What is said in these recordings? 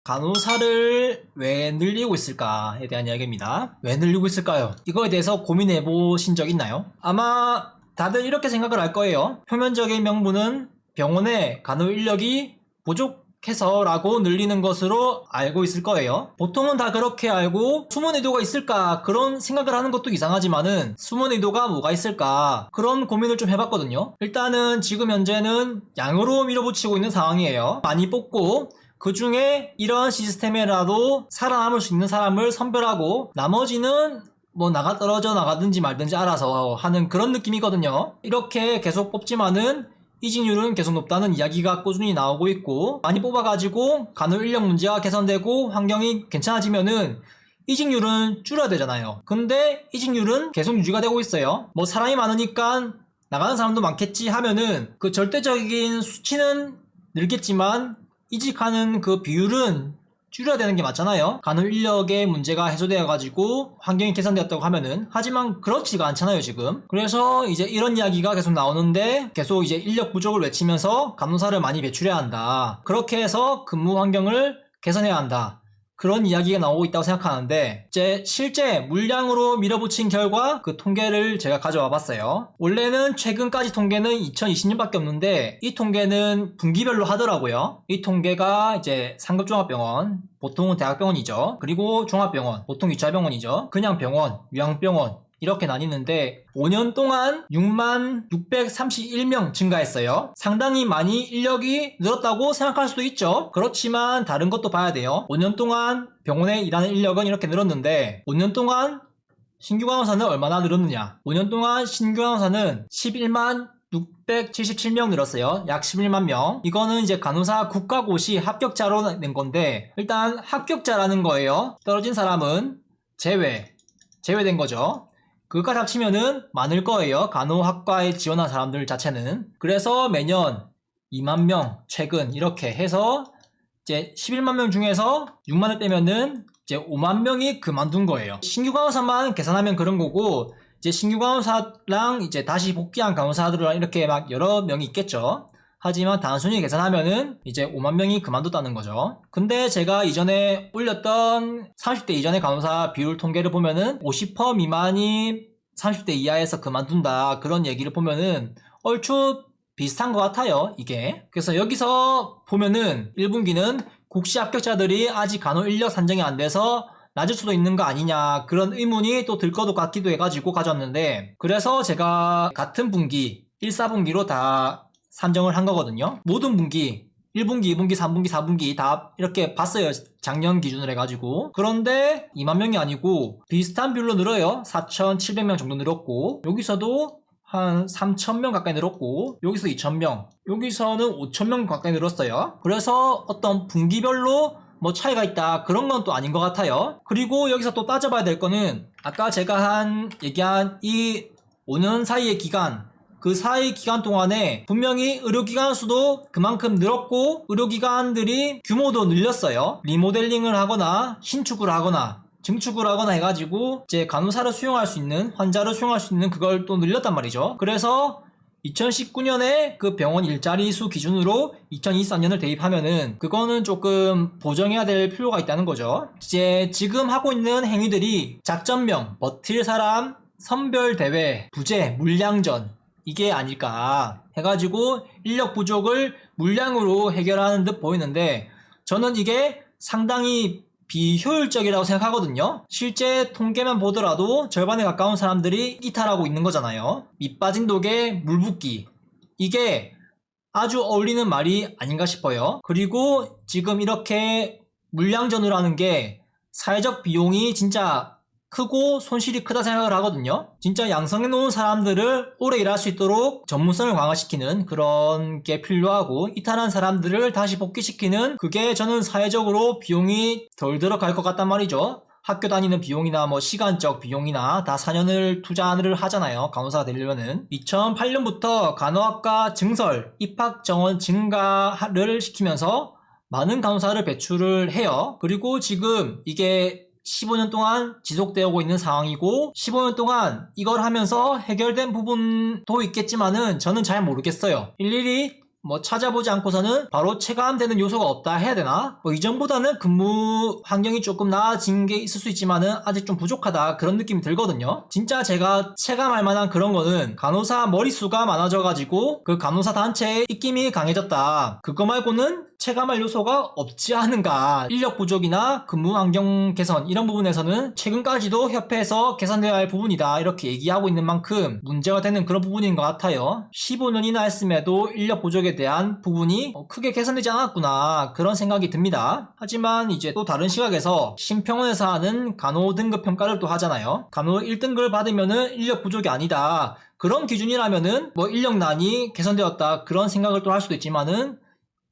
간호사를 왜 늘리고 있을까에 대한 이야기입니다. 왜 늘리고 있을까요? 이거에 대해서 고민해 보신 적 있나요? 아마 다들 이렇게 생각을 할 거예요. 표면적인 명분은 병원의 간호 인력이 부족해서 라고 늘리는 것으로 알고 있을 거예요. 보통은 다 그렇게 알고 숨은 의도가 있을까 그런 생각을 하는 것도 이상하지만은 숨은 의도가 뭐가 있을까 그런 고민을 좀 해봤거든요. 일단은 지금 현재는 양으로 밀어붙이고 있는 상황이에요. 많이 뽑고 그 중에 이러한 시스템에라도 살아남을 수 있는 사람을 선별하고 나머지는 뭐 떨어져 나가든지 말든지 알아서 하는 그런 느낌이거든요. 이렇게 계속 뽑지만은 이직률은 계속 높다는 이야기가 꾸준히 나오고 있고, 많이 뽑아가지고 간호 인력 문제가 개선되고 환경이 괜찮아지면은 이직률은 줄여야 되잖아요. 근데 이직률은 계속 유지가 되고 있어요. 뭐 사람이 많으니까 나가는 사람도 많겠지 하면은 그 절대적인 수치는 늘겠지만 이직하는 그 비율은 줄여야 되는 게 맞잖아요. 간호 인력의 문제가 해소되어가지고 환경이 개선되었다고 하면은. 하지만 그렇지가 않잖아요 지금. 그래서 이제 이런 이야기가 계속 나오는데 계속 이제 인력 부족을 외치면서 간호사를 많이 배출해야 한다. 그렇게 해서 근무 환경을 개선해야 한다. 그런 이야기가 나오고 있다고 생각하는데, 이제 실제 물량으로 밀어붙인 결과 그 통계를 제가 가져와 봤어요. 원래는 최근까지 통계는 2020년밖에 없는데 이 통계는 분기별로 하더라고요. 이 통계가 이제 상급 종합병원, 보통은 대학병원이죠. 그리고 종합병원, 보통 2차 병원이죠. 그냥 병원, 요양병원 이렇게 나뉘는데 5년 동안 6만 631명 증가했어요. 상당히 많이 인력이 늘었다고 생각할 수도 있죠. 그렇지만 다른 것도 봐야 돼요. 5년 동안 병원에 일하는 인력은 이렇게 늘었는데 5년 동안 신규 간호사는 얼마나 늘었느냐. 5년 동안 신규 간호사는 11만 677명 늘었어요. 약 11만 명. 이거는 이제 간호사 국가고시 합격자로 낸 건데, 일단 합격자라는 거예요. 떨어진 사람은 제외된 거죠. 그것까지 합치면은 많을 거예요. 간호학과에 지원한 사람들 자체는. 그래서 매년 2만 명 최근 이렇게 해서 이제 11만 명 중에서 6만을 빼면은 이제 5만 명이 그만둔 거예요. 신규 간호사만 계산하면 그런 거고, 이제 신규 간호사랑 이제 다시 복귀한 간호사들이랑 이렇게 막 여러 명이 있겠죠. 하지만 단순히 계산하면은 이제 5만 명이 그만뒀다는 거죠. 근데 제가 이전에 올렸던 30대 이전의 간호사 비율 통계를 보면은 50% 미만이 30대 이하에서 그만둔다 그런 얘기를 보면은 얼추 비슷한 것 같아요 이게. 그래서 여기서 보면은 1분기는 국시 합격자들이 아직 간호 인력 산정이 안 돼서 낮을 수도 있는 거 아니냐 그런 의문이 또 들 것도 같기도 해가지고 가져왔는데, 그래서 제가 같은 분기 1, 4분기로 다 산정을 한 거거든요. 모든 분기 1분기, 2분기, 3분기, 4분기 다 이렇게 봤어요. 작년 기준으로 해가지고. 그런데 2만 명이 아니고 비슷한 비율로 늘어요. 4,700명 정도 늘었고, 여기서도 한 3,000명 가까이 늘었고, 여기서 2,000명, 여기서는 5,000명 가까이 늘었어요. 그래서 어떤 분기별로 뭐 차이가 있다 그런 건 또 아닌 것 같아요. 그리고 여기서 또 따져봐야 될 거는 아까 제가 얘기한 이 5년 사이의 기간, 그 사이 기간 동안에 분명히 의료기관 수도 그만큼 늘었고 의료기관들이 규모도 늘렸어요. 리모델링을 하거나 신축을 하거나 증축을 하거나 해가지고 이제 간호사를 수용할 수 있는, 환자를 수용할 수 있는 그걸 또 늘렸단 말이죠. 그래서 2019년에 그 병원 일자리 수 기준으로 2023년을 대입하면은 그거는 조금 보정해야 될 필요가 있다는 거죠. 이제 지금 하고 있는 행위들이 작전명, 버틸 사람, 선별대회, 부재, 물량전 이게 아닐까 해가지고 인력 부족을 물량으로 해결하는 듯 보이는데, 저는 이게 상당히 비효율적이라고 생각하거든요. 실제 통계만 보더라도 절반에 가까운 사람들이 이탈하고 있는 거잖아요. 밑 빠진 독에 물 붓기, 이게 아주 어울리는 말이 아닌가 싶어요. 그리고 지금 이렇게 물량전을 하는 게 사회적 비용이 진짜 크고 손실이 크다 생각을 하거든요. 진짜 양성해 놓은 사람들을 오래 일할 수 있도록 전문성을 강화시키는 그런 게 필요하고, 이탈한 사람들을 다시 복귀시키는 그게 저는 사회적으로 비용이 덜 들어갈 것 같단 말이죠. 학교 다니는 비용이나 뭐 시간적 비용이나 다 4년을 투자를 하잖아요. 간호사가 되려면은. 2008년부터 간호학과 증설, 입학 정원 증가를 시키면서 많은 간호사를 배출을 해요. 그리고 지금 이게 15년 동안 지속되어 오고 있는 상황이고, 15년 동안 이걸 하면서 해결된 부분도 있겠지만은 저는 잘 모르겠어요. 일일이 뭐 찾아보지 않고서는 바로 체감되는 요소가 없다 해야 되나? 뭐 이전보다는 근무 환경이 조금 나아진 게 있을 수 있지만은 아직 좀 부족하다 그런 느낌이 들거든요. 진짜 제가 체감할 만한 그런 거는 간호사 머릿수가 많아져가지고 그 간호사 단체의 입김이 강해졌다. 그거 말고는 체감할 요소가 없지 않은가. 인력 부족이나 근무 환경 개선 이런 부분에서는 최근까지도 협회에서 개선되어야 할 부분이다 이렇게 얘기하고 있는 만큼 문제가 되는 그런 부분인 것 같아요. 15년이나 했음에도 인력 부족에 대한 부분이 크게 개선되지 않았구나 그런 생각이 듭니다. 하지만 이제 또 다른 시각에서 심평원에서 하는 간호 등급 평가를 또 하잖아요. 간호 1등급을 받으면은 인력 부족이 아니다. 그런 기준이라면은 뭐 인력난이 개선되었다 그런 생각을 또 할 수도 있지만은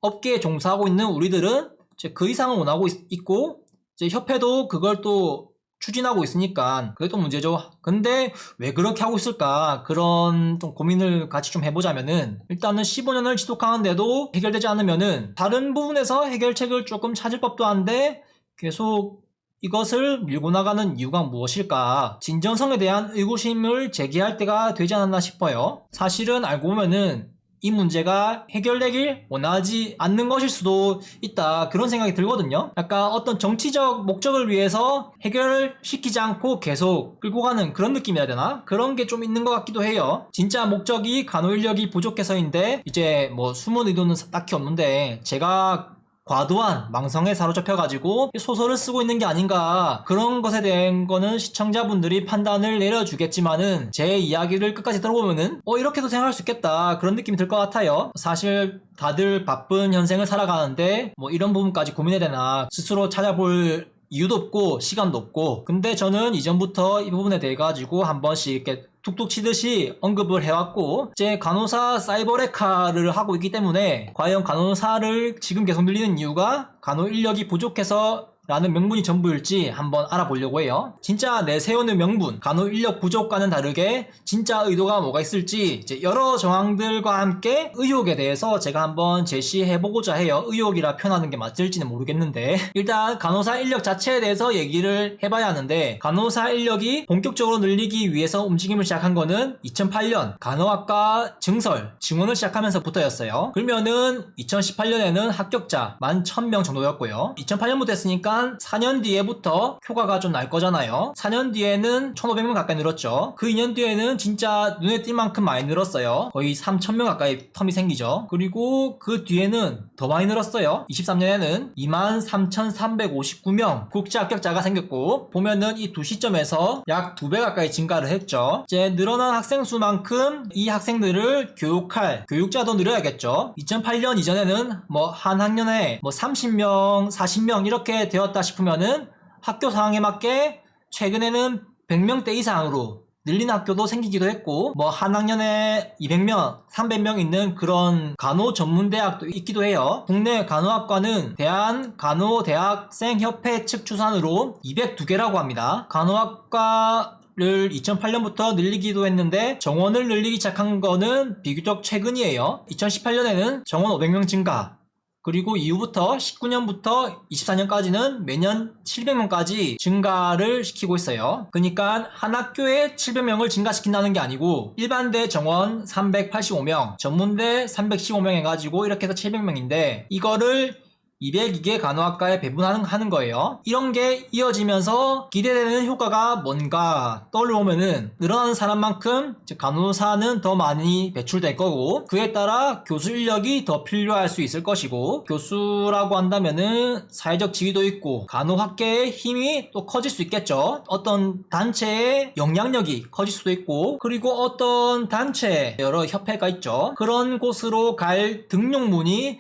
업계에 종사하고 있는 우리들은 이제 그 이상을 원하고 있고 이제 협회도 그걸 또 추진하고 있으니까 그게 또 문제죠. 근데 왜 그렇게 하고 있을까 그런 좀 고민을 같이 좀 해보자면은 일단은 15년을 지속하는데도 해결되지 않으면은 다른 부분에서 해결책을 조금 찾을 법도 한데 계속 이것을 밀고 나가는 이유가 무엇일까? 진정성에 대한 의구심을 제기할 때가 되지 않았나 싶어요. 사실은 알고 보면은 이 문제가 해결되길 원하지 않는 것일 수도 있다 그런 생각이 들거든요. 약간 어떤 정치적 목적을 위해서 해결시키지 않고 계속 끌고 가는 그런 느낌이라 해야 되나? 그런 게 좀 있는 것 같기도 해요. 진짜 목적이 간호 인력이 부족해서인데 이제 뭐 숨은 의도는 딱히 없는데 제가 과도한 망성에 사로잡혀가지고 소설을 쓰고 있는 게 아닌가 그런 것에 대한 거는 시청자분들이 판단을 내려주겠지만은 제 이야기를 끝까지 들어보면은 이렇게도 생각할 수 있겠다 그런 느낌이 들 것 같아요. 사실 다들 바쁜 현생을 살아가는데 뭐 이런 부분까지 고민해야 되나 스스로 찾아볼 이유도 없고 시간도 없고 근데 저는 이전부터 이 부분에 대해 가지고 한 번씩 이렇게 툭툭 치듯이 언급을 해왔고 이제 간호사 사이버레카를 하고 있기 때문에 과연 간호사를 지금 계속 늘리는 이유가 간호 인력이 부족해서 라는 명분이 전부일지 한번 알아보려고 해요. 진짜 내세우는 명분, 간호 인력 부족과는 다르게 진짜 의도가 뭐가 있을지 이제 여러 정황들과 함께 의혹에 대해서 제가 한번 제시해보고자 해요. 의혹이라 표현하는 게 맞을지는 모르겠는데 일단 간호사 인력 자체에 대해서 얘기를 해봐야 하는데 간호사 인력이 본격적으로 늘리기 위해서 움직임을 시작한 거는 2008년 간호학과 증설, 증원을 시작하면서부터였어요. 그러면은 2018년에는 합격자 11,000명 정도였고요. 2008년부터 했으니까 4년 뒤에부터 효과가 좀 날 거잖아요. 4년 뒤에는 1,500명 가까이 늘었죠. 그 2년 뒤에는 진짜 눈에 띌 만큼 많이 늘었어요. 거의 3,000명 가까이 텀이 생기죠. 그리고 그 뒤에는 더 많이 늘었어요. 23년에는 23,359명 국제 합격자가 생겼고 보면은 이 두 시점에서 약 2배 가까이 증가를 했죠. 이제 늘어난 학생 수만큼 이 학생들을 교육할 교육자도 늘어야겠죠. 2008년 이전에는 뭐 한 학년에 뭐 30명, 40명 이렇게 되었다 싶으면은 학교 상황에 맞게 최근에는 100명대 이상으로 늘린 학교도 생기기도 했고 뭐 한 학년에 200명, 300명 있는 그런 간호 전문대학도 있기도 해요. 국내 간호학과는 대한간호대학생협회 측 추산으로 202개라고 합니다. 간호학과를 2008년부터 늘리기도 했는데 정원을 늘리기 시작한 거는 비교적 최근이에요. 2018년에는 정원 500명 증가 그리고 이후부터 19년부터 24년까지는 매년 700명까지 증가를 시키고 있어요. 그러니까 한 학교에 700명을 증가시킨다는 게 아니고 일반대 정원 385명, 전문대 315명 해가지고 이렇게 해서 700명인데 이거를 202개 간호학과에 배분하는 거예요. 이런 게 이어지면서 기대되는 효과가 뭔가 떠올려보면은 늘어나는 사람만큼 간호사는 더 많이 배출될 거고 그에 따라 교수 인력이 더 필요할 수 있을 것이고 교수라고 한다면은 사회적 지위도 있고 간호학계의 힘이 또 커질 수 있겠죠. 어떤 단체의 영향력이 커질 수도 있고 그리고 어떤 단체 여러 협회가 있죠. 그런 곳으로 갈 등록문이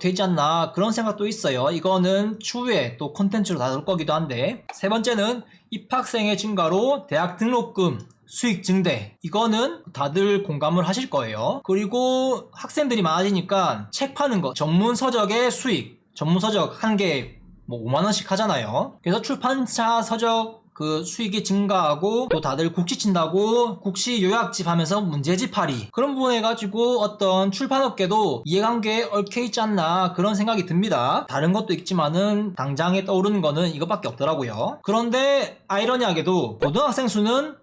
되지 않나 그런 생각도 있어요. 이거는 추후에 또 콘텐츠로 다룰 거기도 한데 세 번째는 입학생의 증가로 대학 등록금 수익 증대 이거는 다들 공감을 하실 거예요. 그리고 학생들이 많아지니까 책 파는 거 전문 서적의 수익 전문 서적 한 개 뭐 5만원씩 하잖아요. 그래서 출판사 서적 그 수익이 증가하고 또 다들 국시 친다고 국시 요약집 하면서 문제집 할이 그런 부분 해가지고 어떤 출판업계도 이해관계에 얽혀있지 않나 그런 생각이 듭니다. 다른 것도 있지만은 당장에 떠오르는 거는 이것밖에 없더라고요. 그런데 아이러니하게도 고등학생 수는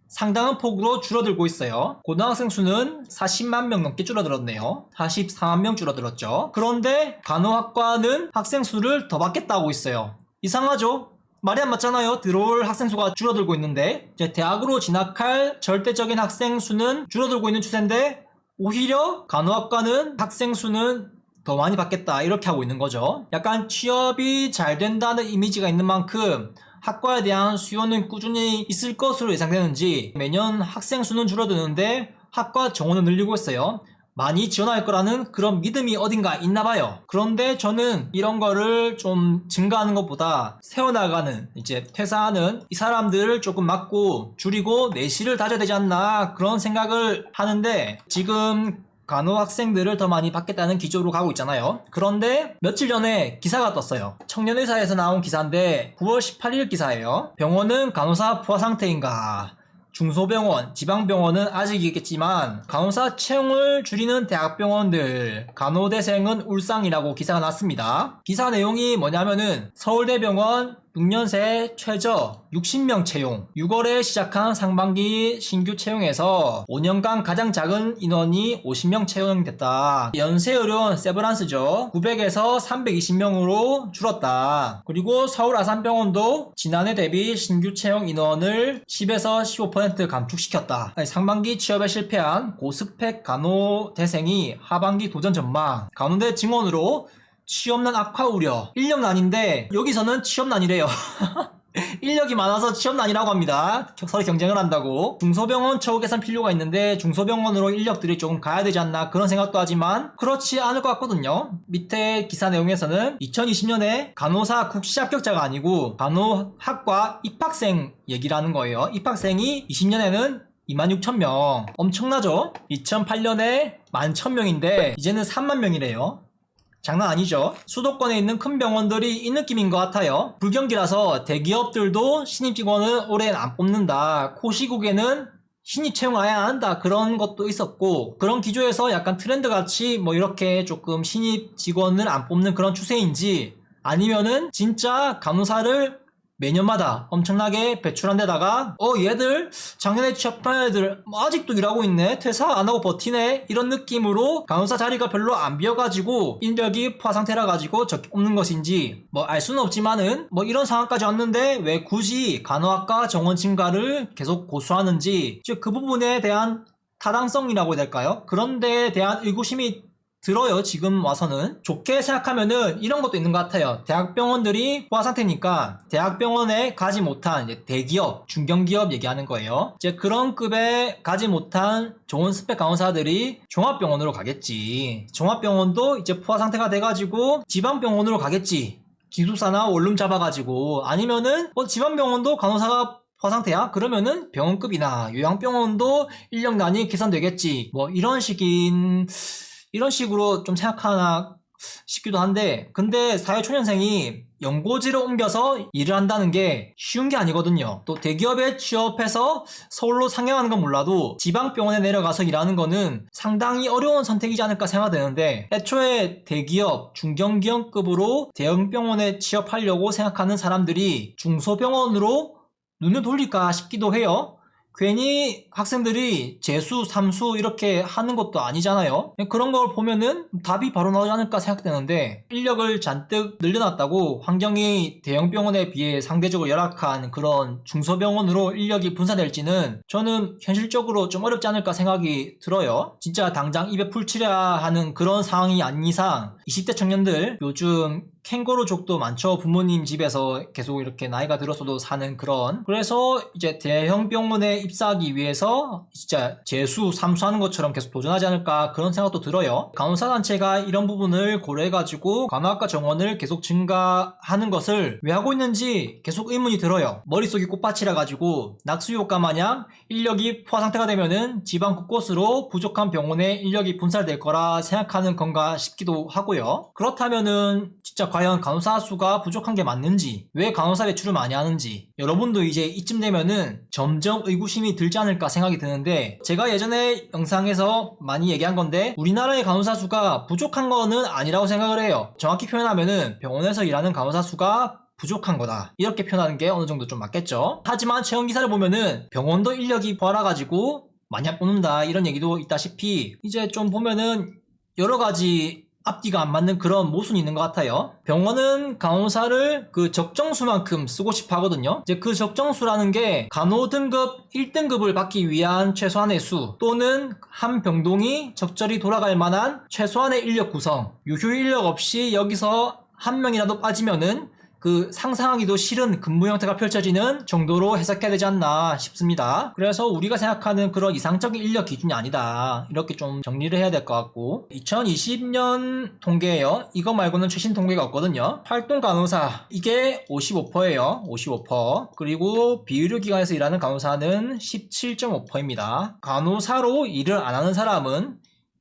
상당한 폭으로 줄어들고 있어요. 고등학생 수는 40만 명 넘게 줄어들었네요. 44만 명 줄어들었죠. 그런데 간호학과는 학생 수를 더 받겠다고 있어요. 이상하죠? 말이 안 맞잖아요. 들어올 학생 수가 줄어들고 있는데 이제 대학으로 진학할 절대적인 학생 수는 줄어들고 있는 추세인데 오히려 간호학과는 학생 수는 더 많이 받겠다 이렇게 하고 있는 거죠. 약간 취업이 잘 된다는 이미지가 있는 만큼 학과에 대한 수요는 꾸준히 있을 것으로 예상되는지 매년 학생 수는 줄어드는데 학과 정원은 늘리고 있어요. 많이 지원할 거라는 그런 믿음이 어딘가 있나 봐요. 그런데 저는 이런 거를 좀 증가하는 것보다 세워나가는 이제 퇴사하는 이 사람들을 조금 막고 줄이고 내실을 다져야 되지 않나 그런 생각을 하는데 지금 간호 학생들을 더 많이 받겠다는 기조로 가고 있잖아요. 그런데 며칠 전에 기사가 떴어요. 청년의사에서 나온 기사인데 9월 18일 기사예요. 병원은 간호사 부하 상태인가? 중소병원, 지방병원은 아직이겠지만 간호사 채용을 줄이는 대학병원들 간호대생은 울상이라고 기사가 났습니다. 기사 내용이 뭐냐면은 서울대병원 6년 새 최저 60명 채용 6월에 시작한 상반기 신규 채용에서 5년간 가장 작은 인원이 50명 채용됐다. 연세의료원 세브란스죠. 900에서 320명으로 줄었다. 그리고 서울 아산병원도 지난해 대비 신규 채용 인원을 10에서 15% 감축시켰다. 상반기 취업에 실패한 고스펙 간호대생이 하반기 도전 전망 간호대 증원으로 취업난 악화 우려. 인력난인데 여기서는 취업난이래요. 인력이 많아서 취업난이라고 합니다. 서로 경쟁을 한다고. 중소병원 처우 개선 필요가 있는데 중소병원으로 인력들이 조금 가야 되지 않나 그런 생각도 하지만 그렇지 않을 것 같거든요. 밑에 기사 내용에서는 2020년에 간호사 국시 합격자가 아니고 간호학과 입학생 얘기를 하는 거예요. 입학생이 20년에는 26,000명. 엄청나죠? 2008년에 11,000명인데 이제는 3만 명이래요. 장난 아니죠. 수도권에 있는 큰 병원들이 이 느낌인 것 같아요. 불경기라서 대기업들도 신입 직원을 올해는 안 뽑는다. 코시국에는 신입 채용 아예 안 한다. 그런 것도 있었고 그런 기조에서 약간 트렌드 같이 뭐 이렇게 조금 신입 직원을 안 뽑는 그런 추세인지 아니면은 진짜 간호사를 매년마다 엄청나게 배출한 데다가 얘들 작년에 취업한 애들 아직도 일하고 있네 퇴사 안하고 버티네 이런 느낌으로 간호사 자리가 별로 안 비어가지고 인력이 포화 상태라 가지고 적게 뽑는 것인지 뭐 알 수는 없지만은 뭐 이런 상황까지 왔는데 왜 굳이 간호학과 정원 증가를 계속 고수하는지 즉 그 부분에 대한 타당성이라고 해야 될까요? 그런 데에 대한 의구심이 들어요. 지금 와서는. 좋게 생각하면은 이런 것도 있는 것 같아요. 대학병원들이 포화 상태니까 대학병원에 가지 못한 이제 대기업, 중견기업 얘기하는 거예요. 이제 그런 급에 가지 못한 좋은 스펙 간호사들이 종합병원으로 가겠지. 종합병원도 이제 포화 상태가 돼가지고 지방병원으로 가겠지. 기숙사나 원룸 잡아가지고 아니면은 지방병원도 간호사가 포화 상태야? 그러면은 병원급이나 요양병원도 인력난이 개선되겠지. 뭐 이런 식으로 좀 생각하나 싶기도 한데 근데 사회초년생이 연고지를 옮겨서 일을 한다는 게 쉬운 게 아니거든요. 또 대기업에 취업해서 서울로 상경하는 건 몰라도 지방병원에 내려가서 일하는 거는 상당히 어려운 선택이지 않을까 생각되는데 애초에 대기업, 중견기업급으로 대형병원에 취업하려고 생각하는 사람들이 중소병원으로 눈을 돌릴까 싶기도 해요. 괜히 학생들이 재수, 삼수 이렇게 하는 것도 아니잖아요. 그런 걸 보면은 답이 바로 나오지 않을까 생각되는데 인력을 잔뜩 늘려놨다고 환경이 대형병원에 비해 상대적으로 열악한 그런 중소병원으로 인력이 분산될지는 저는 현실적으로 좀 어렵지 않을까 생각이 들어요. 진짜 당장 입에 풀 치려야 하는 그런 상황이 아닌 이상 20대 청년들 요즘 캥거루족도 많죠. 부모님 집에서 계속 이렇게 나이가 들어서도 사는 그런. 그래서 이제 대형 병원에 입사하기 위해서 진짜 재수, 삼수하는 것처럼 계속 도전하지 않을까 그런 생각도 들어요. 간호사 단체가 이런 부분을 고려해가지고 간호학과 정원을 계속 증가하는 것을 왜 하고 있는지 계속 의문이 들어요. 머릿속이 꽃밭이라 가지고 낙수효과 마냥 인력이 포화 상태가 되면은 지방 곳곳으로 부족한 병원에 인력이 분산될 거라 생각하는 건가 싶기도 하고요. 그렇다면은 진짜 과연 간호사 수가 부족한 게 맞는지 왜 간호사 배출을 많이 하는지 여러분도 이제 이쯤 되면은 점점 의구심이 들지 않을까 생각이 드는데 제가 예전에 영상에서 많이 얘기한 건데 우리나라의 간호사 수가 부족한 거는 아니라고 생각을 해요. 정확히 표현하면은 병원에서 일하는 간호사 수가 부족한 거다. 이렇게 표현하는 게 어느 정도 좀 맞겠죠. 하지만 최근 기사를 보면은 병원도 인력이 부활해가지고 많이 안 뽑는다 이런 얘기도 있다시피 이제 좀 보면은 여러 가지 앞뒤가 안 맞는 그런 모순이 있는 것 같아요. 병원은 간호사를 그 적정수만큼 쓰고 싶어 하거든요. 이제 그 적정수라는 게 간호 등급 1등급을 받기 위한 최소한의 수 또는 한 병동이 적절히 돌아갈 만한 최소한의 인력 구성, 유휴 인력 없이 여기서 한 명이라도 빠지면은 그 상상하기도 싫은 근무 형태가 펼쳐지는 정도로 해석해야 되지 않나 싶습니다. 그래서 우리가 생각하는 그런 이상적인 인력 기준이 아니다. 이렇게 좀 정리를 해야 될 것 같고 2020년 통계예요. 이거 말고는 최신 통계가 없거든요. 활동 간호사 이게 55%예요. 55%. 그리고 비의료기관에서 일하는 간호사는 17.5%입니다. 간호사로 일을 안 하는 사람은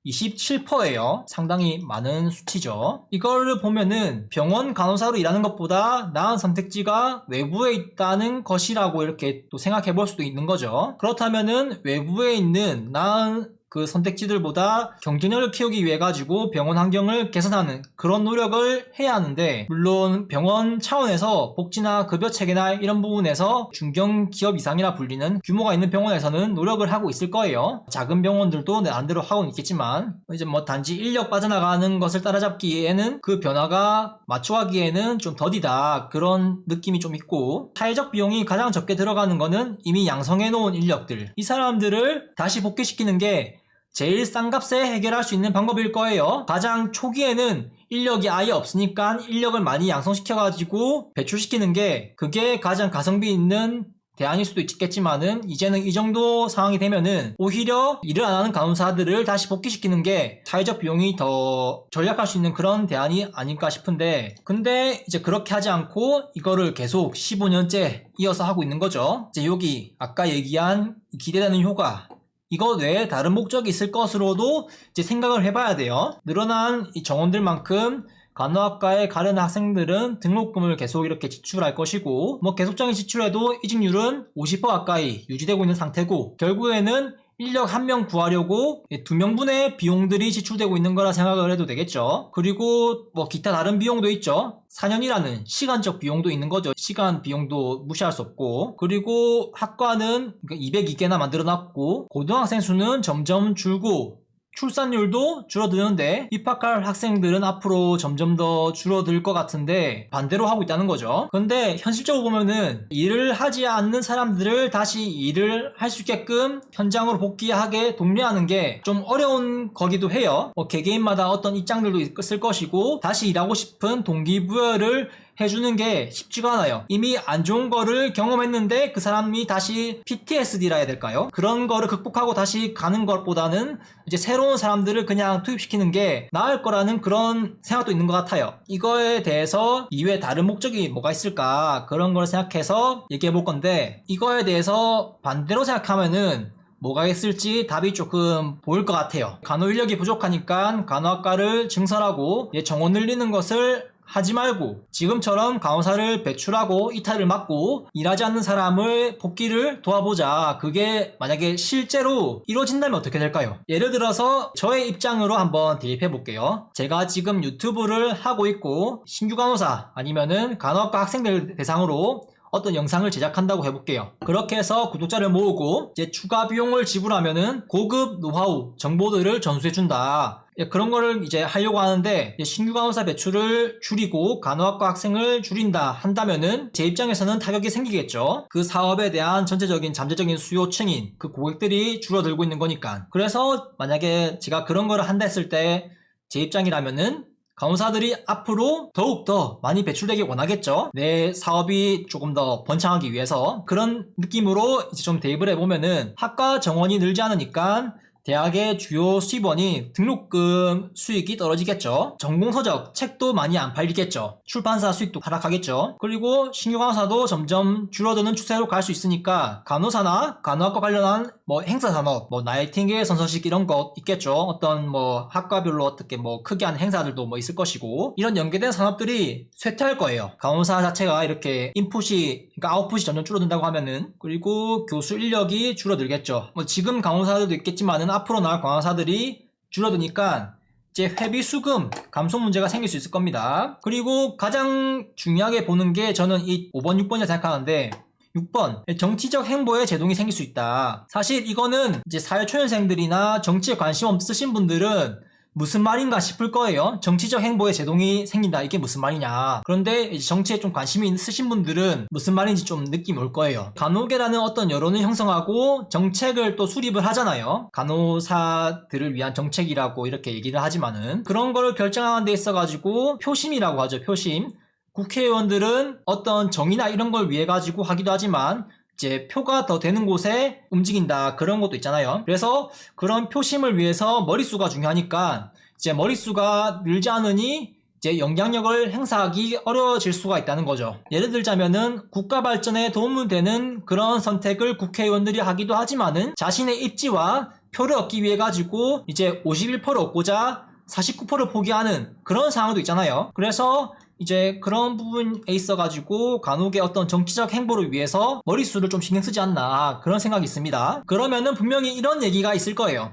27%예요. 상당히 많은 수치죠. 이거를 보면은 병원 간호사로 일하는 것보다 나은 선택지가 외부에 있다는 것이라고 이렇게 또 생각해 볼 수도 있는 거죠. 그렇다면은 외부에 있는 나은 그 선택지들보다 경쟁력을 키우기 위해 가지고 병원 환경을 개선하는 그런 노력을 해야 하는데 물론 병원 차원에서 복지나 급여 체계나 이런 부분에서 중견기업 이상이라 불리는 규모가 있는 병원에서는 노력을 하고 있을 거예요. 작은 병원들도 나름대로 하고는 있겠지만 이제 뭐 단지 인력 빠져나가는 것을 따라잡기에는 그 변화가 맞춰가기에는 좀 더디다 그런 느낌이 좀 있고 사회적 비용이 가장 적게 들어가는 거는 이미 양성해 놓은 인력들 이 사람들을 다시 복귀시키는 게 제일 싼 값에 해결할 수 있는 방법일 거예요. 가장 초기에는 인력이 아예 없으니까 인력을 많이 양성시켜가지고 배출시키는 게 그게 가장 가성비 있는 대안일 수도 있겠지만은 이제는 이 정도 상황이 되면은 오히려 일을 안 하는 간호사들을 다시 복귀시키는 게 사회적 비용이 더 절약할 수 있는 그런 대안이 아닐까 싶은데 근데 이제 그렇게 하지 않고 이거를 계속 15년째 이어서 하고 있는 거죠. 이제 여기 아까 얘기한 기대되는 효과 이거 외에 다른 목적이 있을 것으로도 이제 생각을 해봐야 돼요. 늘어난 이 정원들만큼 간호학과에 가려는 학생들은 등록금을 계속 이렇게 지출할 것이고 뭐 계속적인 지출에도 이직률은 50% 가까이 유지되고 있는 상태고 결국에는 인력 한 명 구하려고 2명분의 비용들이 지출되고 있는 거라 생각을 해도 되겠죠. 그리고 뭐 기타 다른 비용도 있죠. 4년이라는 시간적 비용도 있는 거죠. 시간 비용도 무시할 수 없고 그리고 학과는 202개나 만들어놨고 고등학생 수는 점점 줄고 출산율도 줄어드는데 입학할 학생들은 앞으로 점점 더 줄어들 것 같은데 반대로 하고 있다는 거죠. 근데 현실적으로 보면은 일을 하지 않는 사람들을 다시 일을 할 수 있게끔 현장으로 복귀하게 독려하는 게 좀 어려운 거기도 해요. 뭐 개개인마다 어떤 입장들도 있을 것이고 다시 일하고 싶은 동기부여를 해주는 게 쉽지가 않아요. 이미 안 좋은 거를 경험했는데 그 사람이 다시 PTSD라 해야 될까요? 그런 거를 극복하고 다시 가는 것보다는 이제 새로운 사람들을 그냥 투입시키는 게 나을 거라는 그런 생각도 있는 것 같아요. 이거에 대해서 이외에 다른 목적이 뭐가 있을까 그런 걸 생각해서 얘기해 볼 건데 이거에 대해서 반대로 생각하면은 뭐가 있을지 답이 조금 보일 것 같아요. 간호 인력이 부족하니까 간호학과를 증설하고 정원 늘리는 것을 하지 말고 지금처럼 간호사를 배출하고 이탈을 막고 일하지 않는 사람을 복귀를 도와보자. 그게 만약에 실제로 이루어진다면 어떻게 될까요? 예를 들어서 저의 입장으로 한번 대입해 볼게요. 제가 지금 유튜브를 하고 있고 신규 간호사 아니면은 간호학과 학생들 대상으로 어떤 영상을 제작한다고 해볼게요. 그렇게 해서 구독자를 모으고 이제 추가 비용을 지불하면은 고급 노하우 정보들을 전수해준다. 그런 거를 이제 하려고 하는데 신규 간호사 배출을 줄이고 간호학과 학생을 줄인다 한다면은 제 입장에서는 타격이 생기겠죠. 그 사업에 대한 전체적인 잠재적인 수요층인 그 고객들이 줄어들고 있는 거니까. 그래서 만약에 제가 그런 거를 한다 했을 때 제 입장이라면은 간호사들이 앞으로 더욱더 많이 배출되길 원하겠죠. 내 사업이 조금 더 번창하기 위해서 그런 느낌으로 이제 좀 대입을 해보면은 학과 정원이 늘지 않으니까 대학의 주요 수입원이 등록금 수익이 떨어지겠죠. 전공서적, 책도 많이 안 팔리겠죠. 출판사 수익도 하락하겠죠. 그리고 신규 간호사도 점점 줄어드는 추세로 갈 수 있으니까 간호사나 간호학과 관련한 뭐 행사산업, 뭐 나이팅게일 선서식 이런 거 있겠죠. 어떤 뭐 학과별로 어떻게 뭐 크게 한 행사들도 뭐 있을 것이고 이런 연계된 산업들이 쇠퇴할 거예요. 간호사 자체가 이렇게 인풋이 그러니까 아웃풋이 점점 줄어든다고 하면은 그리고 교수 인력이 줄어들겠죠. 뭐 지금 간호사들도 있겠지만은 앞으로 나올 간호사들이 줄어드니까 이제 회비 수금 감소 문제가 생길 수 있을 겁니다. 그리고 가장 중요하게 보는 게 저는 이 5번, 6번이라 생각하는데 6번 정치적 행보에 제동이 생길 수 있다. 사실 이거는 이제 사회초년생들이나 정치에 관심 없으신 분들은 무슨 말인가 싶을 거예요. 정치적 행보에 제동이 생긴다. 이게 무슨 말이냐. 그런데 이제 정치에 좀 관심이 있으신 분들은 무슨 말인지 좀 느낌이 올 거예요. 간호계라는 어떤 여론을 형성하고 정책을 또 수립을 하잖아요. 간호사들을 위한 정책이라고 이렇게 얘기를 하지만은 그런 걸 결정하는 데 있어가지고 표심이라고 하죠. 표심. 국회의원들은 어떤 정의나 이런 걸 위해 가지고 하기도 하지만 이제 표가 더 되는 곳에 움직인다, 그런 것도 있잖아요. 그래서 그런 표심을 위해서 머릿수가 중요하니까 이제 머릿수가 늘지 않으니 이제 영향력을 행사하기 어려워질 수가 있다는 거죠. 예를 들자면은 국가 발전에 도움이 되는 그런 선택을 국회의원들이 하기도 하지만은 자신의 입지와 표를 얻기 위해 가지고 이제 51% 얻고자 49%를 포기하는 그런 상황도 있잖아요. 그래서 이제 그런 부분에 있어가지고 간혹의 어떤 정치적 행보를 위해서 머릿수를 좀 신경 쓰지 않나, 그런 생각이 있습니다. 그러면은 분명히 이런 얘기가 있을 거예요.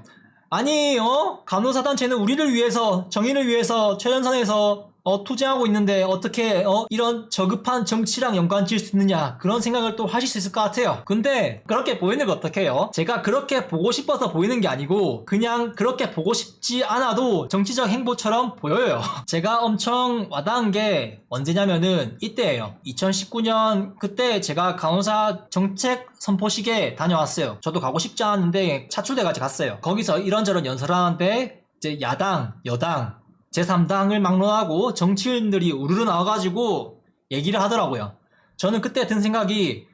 아니 간호사단체는 우리를 위해서, 정의를 위해서 최전선에서 투쟁하고 있는데 어떻게 이런 저급한 정치랑 연관 지을 수 있느냐, 그런 생각을 또 하실 수 있을 것 같아요. 근데 그렇게 보이는 거 어떡해요? 제가 그렇게 보고 싶어서 보이는 게 아니고 그냥 그렇게 보고 싶지 않아도 정치적 행보처럼 보여요. 제가 엄청 와닿은 게 언제냐면은 이때예요. 2019년 그때 제가 간호사 정책 선포식에 다녀왔어요. 저도 가고 싶지 않았는데 차출돼가지고 갔어요. 거기서 이런저런 연설을 하는데 이제 야당, 여당, 제3당을 막론하고 정치인들이 우르르 나와가지고 얘기를 하더라고요. 저는 그때 든 생각이,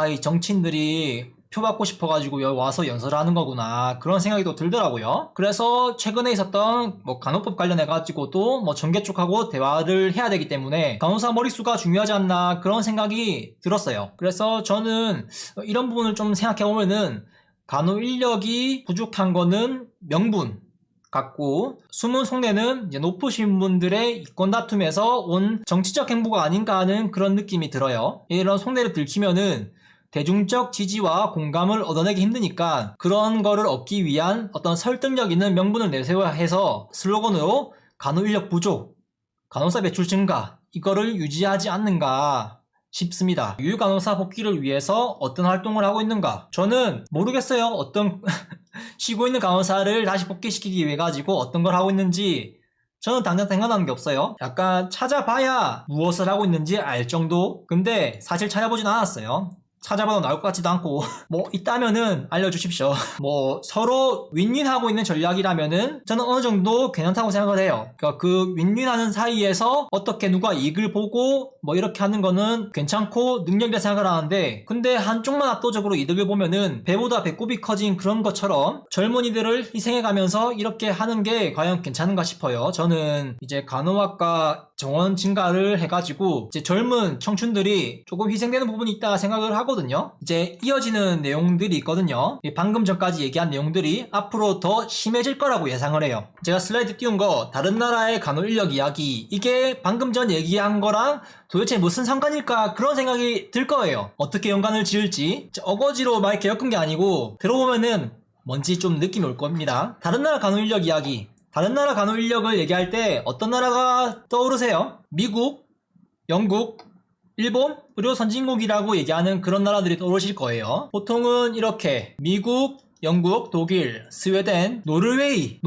이 정치인들이 표 받고 싶어가지고 여기 와서 연설을 하는 거구나, 그런 생각이 또 들더라고요. 그래서 최근에 있었던 간호법 관련해가지고도 정계 쪽하고 대화를 해야 되기 때문에 간호사 머릿수가 중요하지 않나, 그런 생각이 들었어요. 그래서 저는 이런 부분을 좀 생각해보면은 간호 인력이 부족한 거는 명분 같고, 숨은 속내는 이제 높으신 분들의 이권 다툼에서 온 정치적 행보가 아닌가 하는 그런 느낌이 들어요. 이런 속내를 들키면은 대중적 지지와 공감을 얻어내기 힘드니까 그런 거를 얻기 위한 어떤 설득력 있는 명분을 내세워야 해서 슬로건으로 간호 인력 부족, 간호사 배출 증가, 이거를 유지하지 않는가 싶습니다. 유휴간호사 복귀를 위해서 어떤 활동을 하고 있는가? 저는 모르겠어요. 어떤 쉬고 있는 간호사를 다시 복귀시키기 위해 가지고 어떤 걸 하고 있는지 저는 당장 생각나는 게 없어요. 약간 찾아봐야 무엇을 하고 있는지 알 정도? 근데 사실 찾아보진 않았어요. 찾아봐도 나올 것 같지도 않고 있다면은 알려주십시오. 서로 윈윈하고 있는 전략이라면은 저는 어느 정도 괜찮다고 생각을 해요. 그러니까 그 윈윈하는 사이에서 어떻게 누가 이익을 보고 이렇게 하는 거는 괜찮고 능력이라 생각을 하는데, 근데 한쪽만 압도적으로 이득을 보면은 배보다 배꼽이 커진 그런 것처럼 젊은이들을 희생해가면서 이렇게 하는 게 과연 괜찮은가 싶어요. 저는 이제 간호학과 정원 증가를 해가지고 이제 젊은 청춘들이 조금 희생되는 부분이 있다 생각을 하거든요. 이제 이어지는 내용들이 있거든요. 방금 전까지 얘기한 내용들이 앞으로 더 심해질 거라고 예상을 해요. 제가 슬라이드 띄운 거 다른 나라의 간호 인력 이야기, 이게 방금 전 얘기한 거랑 도대체 무슨 상관일까, 그런 생각이 들 거예요. 어떻게 연관을 지을지 어거지로 막 이렇게 엮은 게 아니고 들어보면은 뭔지 좀 느낌이 올 겁니다. 다른 나라 간호 인력 이야기, 다른 나라 간호 인력을 얘기할 때 어떤 나라가 떠오르세요? 미국, 영국, 일본, 의료 선진국이라고 얘기하는 그런 나라들이 떠오르실 거예요. 보통은 이렇게 미국, 영국, 독일, 스웨덴, 노르웨이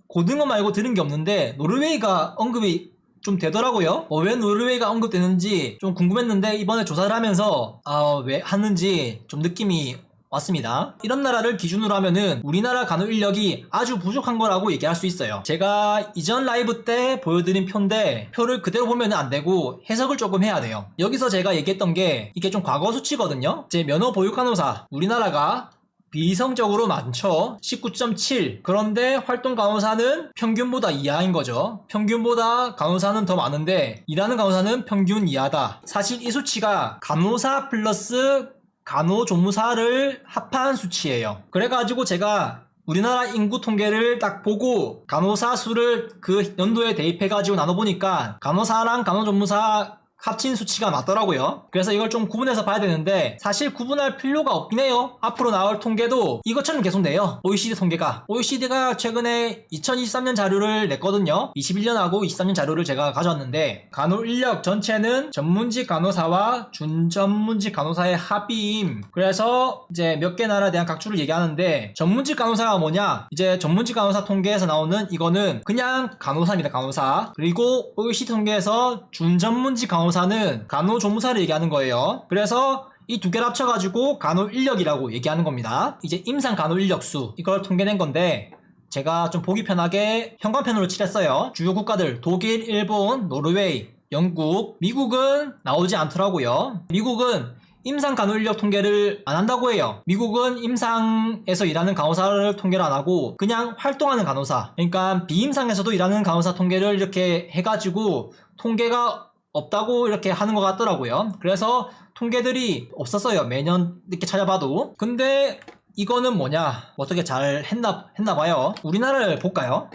고등어 말고 들은 게 없는데 노르웨이가 언급이 좀 되더라고요. 왜 노르웨이가 언급되는지 좀 궁금했는데 이번에 조사를 하면서 왜 하는지 좀 느낌이 왔습니다. 이런 나라를 기준으로 하면은 우리나라 간호 인력이 아주 부족한 거라고 얘기할 수 있어요. 제가 이전 라이브 때 보여드린 표인데 표를 그대로 보면 안 되고 해석을 조금 해야 돼요. 여기서 제가 얘기했던 게 이게 좀 과거 수치거든요. 제 면허 보육 간호사 우리나라가 비이성적으로 많죠. 19.7. 그런데 활동 간호사는 평균보다 이하인 거죠. 평균보다 간호사는 더 많은데 일하는 간호사는 평균 이하다. 사실 이 수치가 간호사 플러스 간호조무사를 합한 수치예요. 그래가지고 제가 우리나라 인구 통계를 딱 보고 간호사 수를 그 연도에 대입해가지고 나눠보니까 간호사랑 간호조무사 합친 수치가 맞더라고요. 그래서 이걸 좀 구분해서 봐야 되는데 사실 구분할 필요가 없긴 해요. 앞으로 나올 통계도 이것처럼 계속 내요. OECD 통계가. OECD가 최근에 2023년 자료를 냈거든요. 21년하고 23년 자료를 제가 가져왔는데 간호 인력 전체는 전문직 간호사와 준전문직 간호사의 합의임. 그래서 이제 몇 개 나라에 대한 각주를 얘기하는데 전문직 간호사가 뭐냐? 이제 전문직 간호사 통계에서 나오는 이거는 그냥 간호사입니다. 간호사. 그리고 OECD 통계에서 준전문직 간호사는 간호조무사를 얘기하는 거예요. 그래서 이 두 개를 합쳐가지고 간호인력이라고 얘기하는 겁니다. 이제 임상 간호인력수 이걸 통계낸 건데 제가 좀 보기 편하게 현관편으로 칠했어요. 주요 국가들 독일, 일본, 노르웨이, 영국, 미국은 나오지 않더라고요. 미국은 임상 간호인력 통계를 안 한다고 해요. 미국은 임상에서 일하는 간호사를 통계를 안 하고 그냥 활동하는 간호사, 그러니까 비임상에서도 일하는 간호사 통계를 이렇게 해가지고 통계가 없다고 이렇게 하는 것 같더라고요. 그래서 통계들이 없었어요. 매년 이렇게 찾아봐도. 근데 이거는 뭐냐, 어떻게 잘 했나봐요. 우리나라를 볼까요?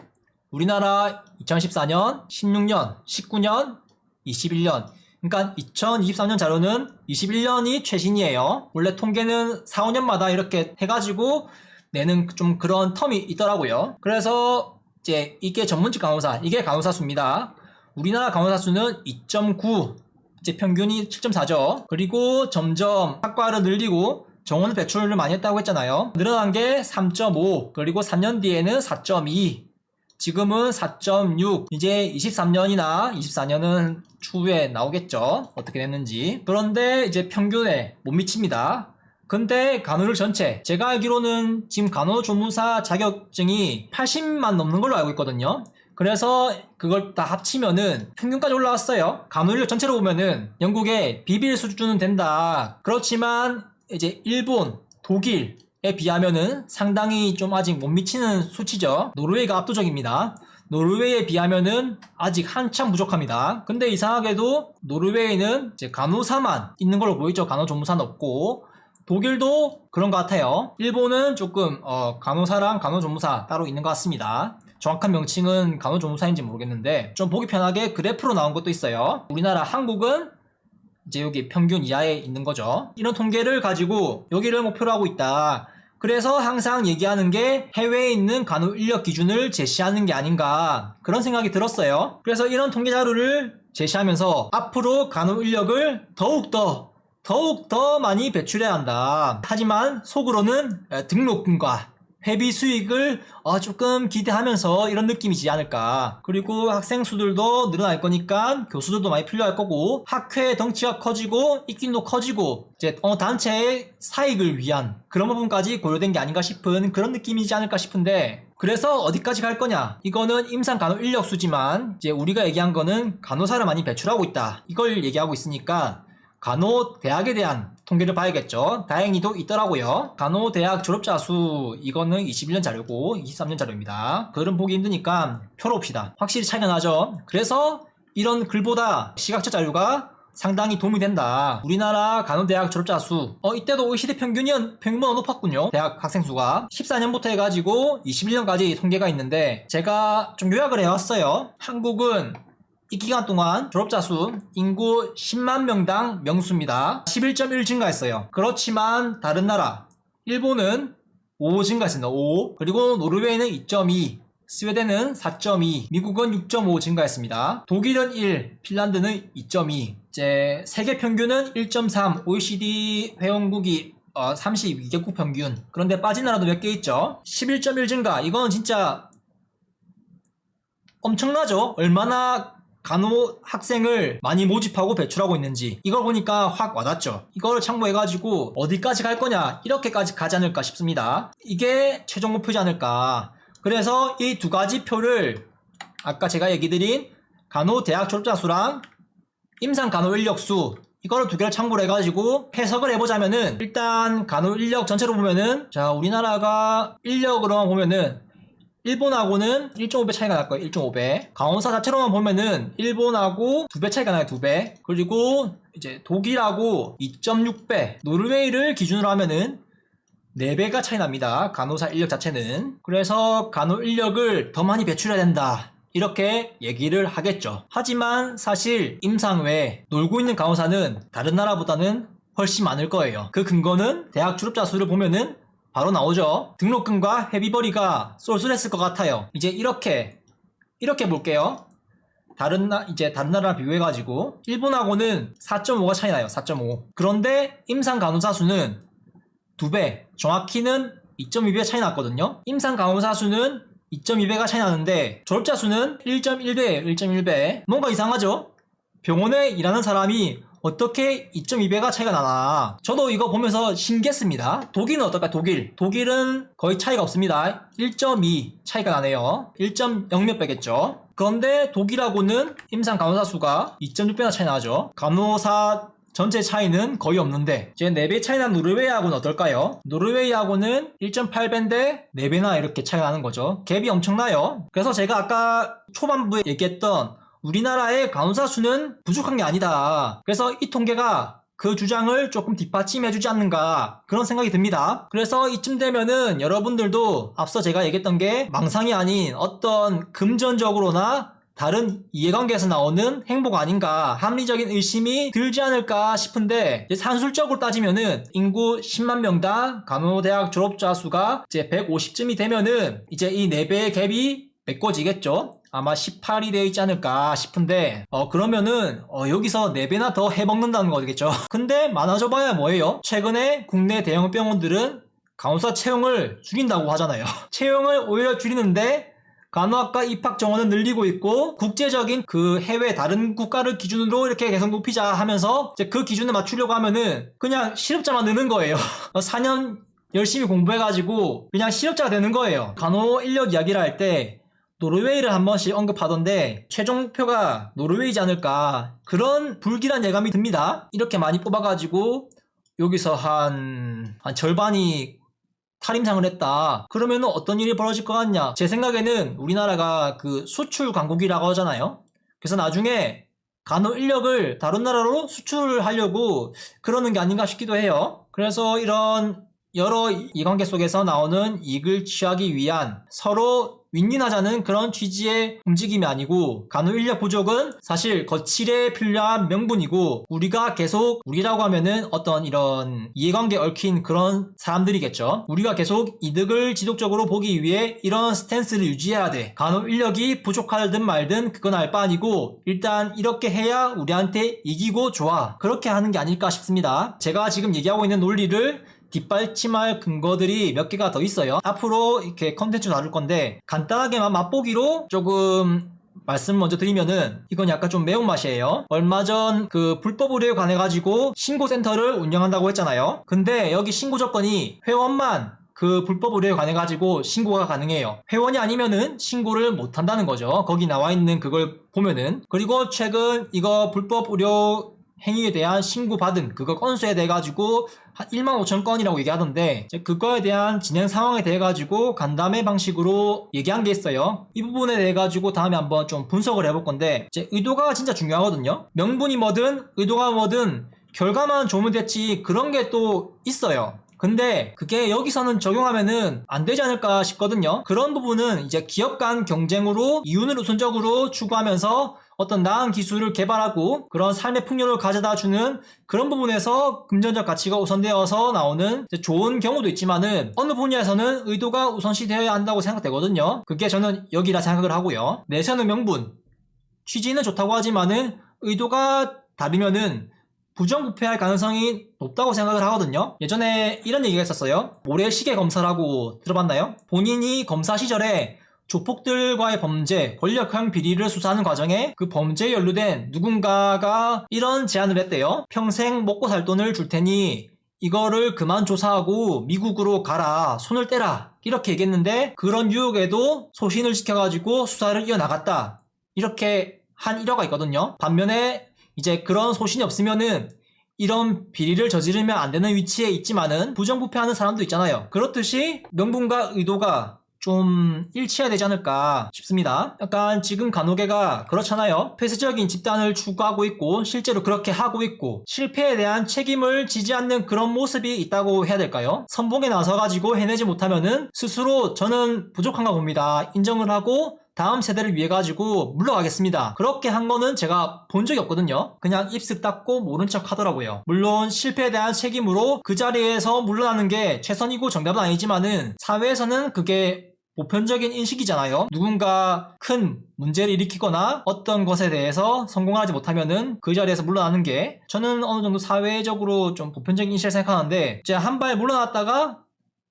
우리나라 2014년, 16년, 19년, 21년. 그러니까 2023년 자료는 21년이 최신이에요. 원래 통계는 4, 5년마다 이렇게 해가지고 내는 좀 그런 텀이 있더라고요. 그래서 이제 이게 전문직 간호사, 이게 간호사 수입니다. 우리나라 간호사 수는 2.9, 이제 평균이 7.4죠. 그리고 점점 학과를 늘리고 정원 배출을 많이 했다고 했잖아요. 늘어난 게 3.5, 그리고 3년 뒤에는 4.2, 지금은 4.6, 이제 23년이나 24년은 추후에 나오겠죠. 어떻게 됐는지. 그런데 이제 평균에 못 미칩니다. 근데 간호를 전체, 제가 알기로는 지금 간호조무사 자격증이 80만 넘는 걸로 알고 있거든요. 그래서 그걸 다 합치면은 평균까지 올라왔어요. 간호인력 전체로 보면은 영국의 비빌 수준은 된다. 그렇지만 이제 일본, 독일에 비하면은 상당히 좀 아직 못 미치는 수치죠. 노르웨이가 압도적입니다. 노르웨이에 비하면은 아직 한참 부족합니다. 근데 이상하게도 노르웨이는 이제 간호사만 있는 걸로 보이죠. 간호조무사는 없고. 독일도 그런 것 같아요. 일본은 조금 간호사랑 간호조무사 따로 있는 것 같습니다. 정확한 명칭은 간호조무사인지 모르겠는데 좀 보기 편하게 그래프로 나온 것도 있어요. 우리나라 한국은 이제 여기 평균 이하에 있는 거죠. 이런 통계를 가지고 여기를 목표로 하고 있다. 그래서 항상 얘기하는 게 해외에 있는 간호 인력 기준을 제시하는 게 아닌가, 그런 생각이 들었어요. 그래서 이런 통계 자료를 제시하면서 앞으로 간호 인력을 더욱더 많이 배출해야 한다. 하지만 속으로는 등록금과 회비 수익을 조금 기대하면서 이런 느낌이지 않을까. 그리고 학생 수들도 늘어날 거니까 교수들도 많이 필요할 거고, 학회 덩치가 커지고 입김도 커지고 이제 단체의 사익을 위한 그런 부분까지 고려된 게 아닌가 싶은 그런 느낌이지 않을까 싶은데, 그래서 어디까지 갈 거냐, 이거는 임상 간호 인력 수지만 이제 우리가 얘기한 거는 간호사를 많이 배출하고 있다, 이걸 얘기하고 있으니까 간호대학에 대한 통계를 봐야겠죠. 다행히도 있더라고요. 간호대학 졸업자 수, 이거는 21년 자료고 23년 자료입니다. 글은 보기 힘드니까 표로 봅시다. 확실히 차이가 나죠. 그래서 이런 글보다 시각적 자료가 상당히 도움이 된다. 우리나라 간호대학 졸업자 수, 이때도 OECD 평균보다 높았군요. 대학 학생 수가 14년부터 해가지고 21년까지 통계가 있는데 제가 좀 요약을 해왔어요. 한국은 이 기간 동안 졸업자 수 인구 10만 명당 명수입니다. 11.1 증가했어요. 그렇지만 다른 나라, 일본은 5 증가했습니다. 5. 그리고 노르웨이는 2.2, 스웨덴은 4.2, 미국은 6.5 증가했습니다. 독일은 1, 핀란드는 2.2. 이제 세계 평균은 1.3, OECD 회원국이 32개국 평균. 그런데 빠진 나라도 몇 개 있죠. 11.1 증가, 이건 진짜 엄청나죠. 얼마나 간호 학생을 많이 모집하고 배출하고 있는지 이걸 보니까 확 와닿죠. 이걸 참고해가지고 어디까지 갈 거냐, 이렇게까지 가지 않을까 싶습니다. 이게 최종 목표지 않을까. 그래서 이 두 가지 표를 아까 제가 얘기 드린 간호대학 졸업자 수랑 임상 간호 인력 수, 이거를 두 개를 참고로 해가지고 해석을 해보자면은, 일단 간호 인력 전체로 보면은, 자, 우리나라가 인력으로만 보면은 일본하고는 1.5배 차이가 날 거예요. 1.5배. 간호사 자체로만 보면은 일본하고 2배 차이가 나요. 2배. 그리고 이제 독일하고 2.6배. 노르웨이를 기준으로 하면은 4배가 차이 납니다. 간호사 인력 자체는. 그래서 간호 인력을 더 많이 배출해야 된다, 이렇게 얘기를 하겠죠. 하지만 사실 임상 외에 놀고 있는 간호사는 다른 나라보다는 훨씬 많을 거예요. 그 근거는 대학 졸업자 수를 보면은 바로 나오죠. 등록금과 회비벌이가 쏠쏠했을 것 같아요. 이제 이렇게 볼게요. 다른 나라랑 비교해가지고 일본하고는 4.5가 차이 나요. 4.5. 그런데 임상 간호사 수는 2배, 정확히는 2.2배 차이 났거든요. 임상 간호사 수는 2.2배가 차이 나는데 졸업자 수는 1.1배예요. 1.1배. 뭔가 이상하죠? 병원에 일하는 사람이 어떻게 2.2배가 차이가 나나. 저도 이거 보면서 신기했습니다. 독일은 어떨까? 독일은 거의 차이가 없습니다. 1.2 차이가 나네요. 1.0 몇 배겠죠. 그런데 독일하고는 임상 간호사 수가 2.6배나 차이 나죠. 간호사 전체 차이는 거의 없는데 이제 4배 차이 난 노르웨이하고는 어떨까요? 노르웨이하고는 1.8배인데 4배나 이렇게 차이가 나는 거죠. 갭이 엄청나요. 그래서 제가 아까 초반부에 얘기했던 우리나라의 간호사 수는 부족한 게 아니다. 그래서 이 통계가 그 주장을 조금 뒷받침해주지 않는가 그런 생각이 듭니다. 그래서 이쯤 되면은 여러분들도 앞서 제가 얘기했던 게 망상이 아닌 어떤 금전적으로나 다른 이해관계에서 나오는 행보가 아닌가 합리적인 의심이 들지 않을까 싶은데 이제 산술적으로 따지면은 인구 10만 명당 간호대학 졸업자 수가 이제 150쯤이 되면은 이제 이 4배의 갭이 메꿔지겠죠. 아마 18이 되어 있지 않을까 싶은데 그러면은 여기서 4배나 더 해먹는다는 거겠죠. 근데 많아져 봐야 뭐예요? 최근에 국내 대형 병원들은 간호사 채용을 줄인다고 하잖아요. 채용을 오히려 줄이는데 간호학과 입학 정원은 늘리고 있고 국제적인 그 해외 다른 국가를 기준으로 이렇게 계속 높이자 하면서 이제 그 기준에 맞추려고 하면은 그냥 실업자만 느는 거예요. 4년 열심히 공부해가지고 그냥 실업자가 되는 거예요. 간호 인력 이야기를 할 때 노르웨이를 한 번씩 언급하던데 최종 목표가 노르웨이지 않을까 그런 불길한 예감이 듭니다. 이렇게 많이 뽑아가지고 여기서 한 절반이 탈임상을 했다. 그러면은 어떤 일이 벌어질 것 같냐? 제 생각에는 우리나라가 그 수출 강국이라고 하잖아요. 그래서 나중에 간호 인력을 다른 나라로 수출하려고 그러는 게 아닌가 싶기도 해요. 그래서 이런 여러 이해관계 속에서 나오는 이익을 취하기 위한 서로 윈윈하자는 그런 취지의 움직임이 아니고 간호 인력 부족은 사실 거칠에 필요한 명분이고 우리가 계속 우리라고 하면은 어떤 이런 이해관계 얽힌 그런 사람들이겠죠. 우리가 계속 이득을 지속적으로 보기 위해 이런 스탠스를 유지해야 돼. 간호 인력이 부족하든 말든 그건 알 바 아니고 일단 이렇게 해야 우리한테 이기고 좋아. 그렇게 하는 게 아닐까 싶습니다. 제가 지금 얘기하고 있는 논리를 뒷받침할 근거들이 몇 개가 더 있어요. 앞으로 이렇게 컨텐츠 다룰 건데 간단하게만 맛보기로 조금 말씀 먼저 드리면은 이건 약간 좀 매운맛이에요. 얼마 전 그 불법 의료에 관해 가지고 신고센터를 운영한다고 했잖아요. 근데 여기 신고 조건이 회원만 그 불법 의료에 관해 가지고 신고가 가능해요. 회원이 아니면은 신고를 못 한다는 거죠. 거기 나와 있는 그걸 보면은. 그리고 최근 이거 불법 의료 행위에 대한 신고받은 그거 건수에 대해 가지고 한 15,000건이라고 얘기하던데 그거에 대한 진행 상황에 대해 가지고 간담회 방식으로 얘기한 게 있어요. 이 부분에 대해 가지고 다음에 한번 좀 분석을 해볼 건데 이제 의도가 진짜 중요하거든요. 명분이 뭐든 의도가 뭐든 결과만 좋으면 됐지 그런 게 또 있어요. 근데 그게 여기서는 적용하면은 안 되지 않을까 싶거든요. 그런 부분은 이제 기업 간 경쟁으로 이윤을 우선적으로 추구하면서 어떤 나은 기술을 개발하고 그런 삶의 풍요를 가져다 주는 그런 부분에서 금전적 가치가 우선되어서 나오는 좋은 경우도 있지만은 어느 분야에서는 의도가 우선시 되어야 한다고 생각되거든요. 그게 저는 여기라 생각을 하고요. 내세우는 명분 취지는 좋다고 하지만은 의도가 다르면은 부정부패할 가능성이 높다고 생각을 하거든요. 예전에 이런 얘기가 있었어요. 모래시계 검사라고 들어봤나요? 본인이 검사 시절에 조폭들과의 범죄, 권력형 비리를 수사하는 과정에 그 범죄에 연루된 누군가가 이런 제안을 했대요. 평생 먹고 살 돈을 줄 테니 이거를 그만 조사하고 미국으로 가라, 손을 떼라 이렇게 얘기했는데 그런 유혹에도 소신을 지켜가지고 수사를 이어나갔다. 이렇게 한 일화가 있거든요. 반면에 이제 그런 소신이 없으면은 이런 비리를 저지르면 안 되는 위치에 있지만은 부정부패하는 사람도 있잖아요. 그렇듯이 명분과 의도가 좀 일치해야 되지 않을까 싶습니다. 약간 지금 간호계가 그렇잖아요. 폐쇄적인 집단을 추구하고 있고 실제로 그렇게 하고 있고 실패에 대한 책임을 지지 않는 그런 모습이 있다고 해야 될까요? 선봉에 나서가지고 해내지 못하면은 스스로 저는 부족한가 봅니다. 인정을 하고 다음 세대를 위해 가지고 물러가겠습니다. 그렇게 한 거는 제가 본 적이 없거든요. 그냥 입쓱 닦고 모른 척 하더라고요. 물론 실패에 대한 책임으로 그 자리에서 물러나는 게 최선이고 정답은 아니지만은 사회에서는 그게 보편적인 인식이잖아요. 누군가 큰 문제를 일으키거나 어떤 것에 대해서 성공하지 못하면은 그 자리에서 물러나는 게 저는 어느 정도 사회적으로 좀 보편적인 인식을 생각하는데 이제 한 발 물러났다가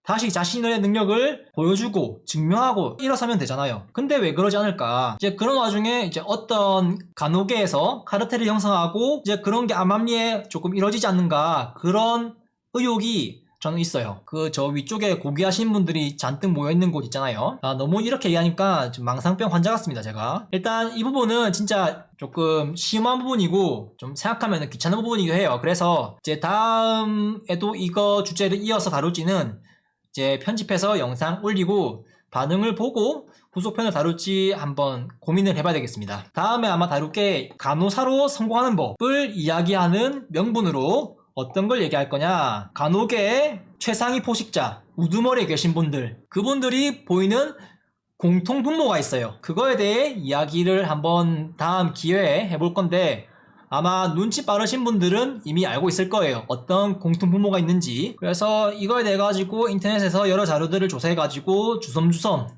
다시 자신의 능력을 보여주고 증명하고 일어서면 되잖아요. 근데 왜 그러지 않을까? 이제 그런 와중에 이제 어떤 간호계에서 카르텔을 형성하고 이제 그런 게 암암리에 조금 이루어지지 않는가 그런 의혹이 저는 있어요. 그 저 위쪽에 고귀하신 분들이 잔뜩 모여있는 곳 있잖아요. 너무 이렇게 얘기하니까 좀 망상병 환자 같습니다, 제가. 일단 이 부분은 진짜 조금 심한 부분이고 좀 생각하면 귀찮은 부분이기도 해요. 그래서 이제 다음에도 이거 주제를 이어서 다룰지는 이제 편집해서 영상 올리고 반응을 보고 후속편을 다룰지 한번 고민을 해봐야 되겠습니다. 다음에 아마 다룰 게 간호사로 성공하는 법을 이야기하는 명분으로 어떤 걸 얘기할 거냐, 간호계의 최상위 포식자 우두머리에 계신 분들, 그분들이 보이는 공통분모가 있어요. 그거에 대해 이야기를 한번 다음 기회에 해볼 건데 아마 눈치 빠르신 분들은 이미 알고 있을 거예요. 어떤 공통분모가 있는지. 그래서 이거에 대해 가지고 인터넷에서 여러 자료들을 조사해 가지고 주섬주섬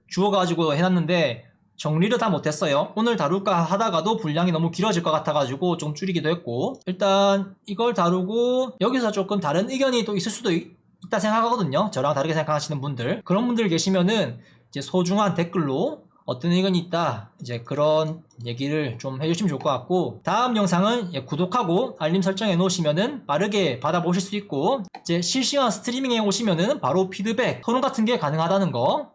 주워 가지고 해놨는데 정리를 다 못했어요. 오늘 다룰까 하다가도 분량이 너무 길어질 것 같아가지고 좀 줄이기도 했고, 일단 이걸 다루고 여기서 조금 다른 의견이 또 있을 수도 있다 생각하거든요. 저랑 다르게 생각하시는 분들, 그런 분들 계시면은 이제 소중한 댓글로 어떤 의견이 있다, 이제 그런 얘기를 좀 해주시면 좋을 것 같고, 다음 영상은 구독하고 알림 설정해 놓으시면은 빠르게 받아보실 수 있고, 이제 실시간 스트리밍에 오시면은 바로 피드백, 토론 같은 게 가능하다는 거,